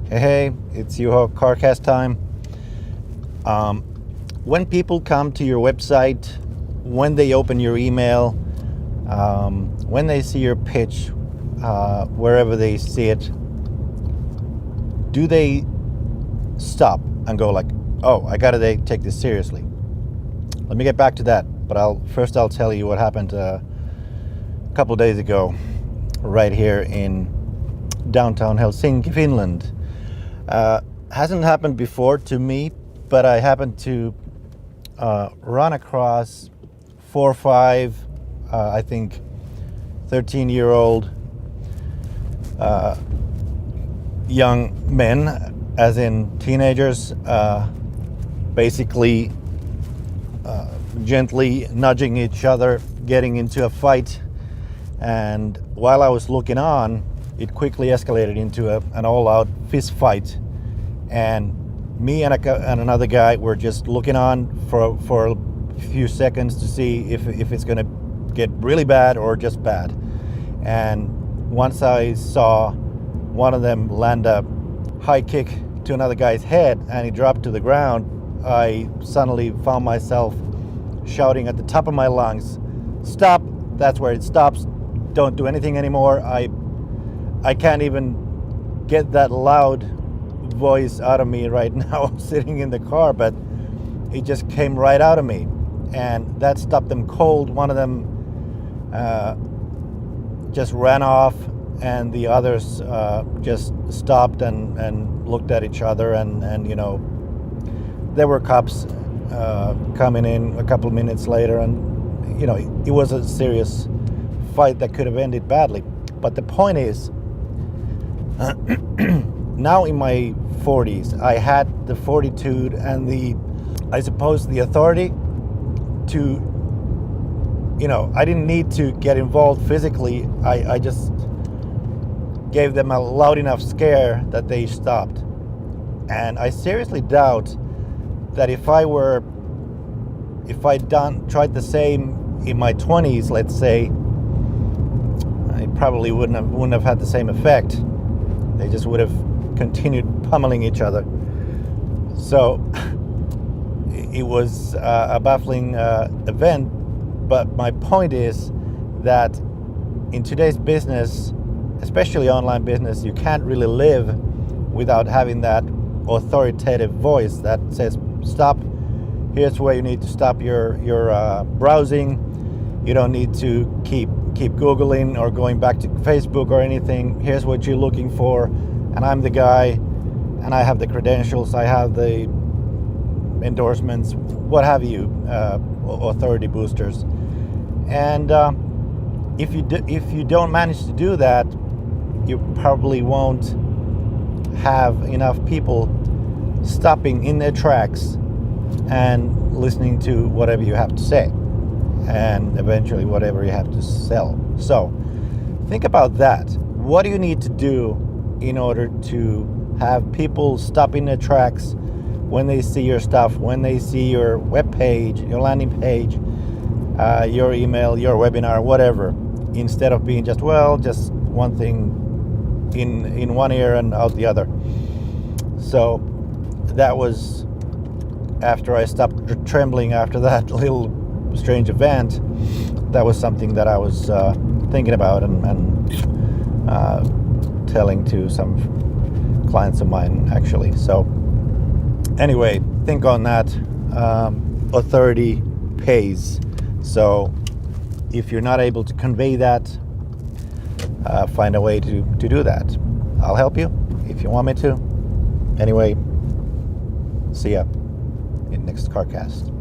Hey, it's Juho, CarCast time. When people come to your website, when they open your email, when they see your pitch, wherever they see it, do they stop and go like, oh, I gotta take this seriously? Let me get back to that, but I'll tell you what happened a couple of days ago right here in downtown Helsinki, Finland. Hasn't happened before to me, but I happened to run across 4 or 5, I think 13-year-old young men, as in teenagers, basically gently nudging each other, getting into a fight. And while I was looking on, it quickly escalated into an all-out fist fight. And me and another guy were just looking on for a few seconds to see if it's going to get really bad or just bad. And once I saw one of them land a high kick to another guy's head and he dropped to the ground, I suddenly found myself shouting at the top of my lungs, "Stop! That's where it stops. Don't do anything anymore." I can't even get that loud voice out of me right now sitting in the car, but it just came right out of me, and that stopped them cold. One of them just ran off, and the others just stopped and looked at each other, and you know, there were cops coming in a couple of minutes later, and you know, it was a serious fight that could have ended badly. But the point is, now in my 40s, I had the fortitude and I suppose the authority to, you know, I didn't need to get involved physically. I just gave them a loud enough scare that they stopped. And I seriously doubt that if I'd tried the same in my 20s, let's say, I probably wouldn't have had the same effect. They just would have continued pummeling each other. So it was a baffling event, but my point is that in today's business, especially online business, you can't really live without having that authoritative voice that says, stop, here's where you need to stop your browsing. You don't need to keep Googling or going back to Facebook or anything. Here's what you're looking for, and I'm the guy, and I have the credentials, I have the endorsements, what have you, authority boosters. And if you don't manage to do that, you probably won't have enough people stopping in their tracks and listening to whatever you have to say, and eventually whatever you have to sell. So think about that. What do you need to do in order to have people stop in their tracks when they see your stuff, when they see your web page, your landing page, your email, your webinar, whatever, instead of being just one thing in one ear and out the other? So that was after I stopped trembling after that little strange event. That was something that I was thinking about and telling to some clients of mine, actually. So anyway, think on that. Authority pays. So if you're not able to convey that, find a way to do that. I'll help you if you want me to. Anyway, see ya in next CarCast.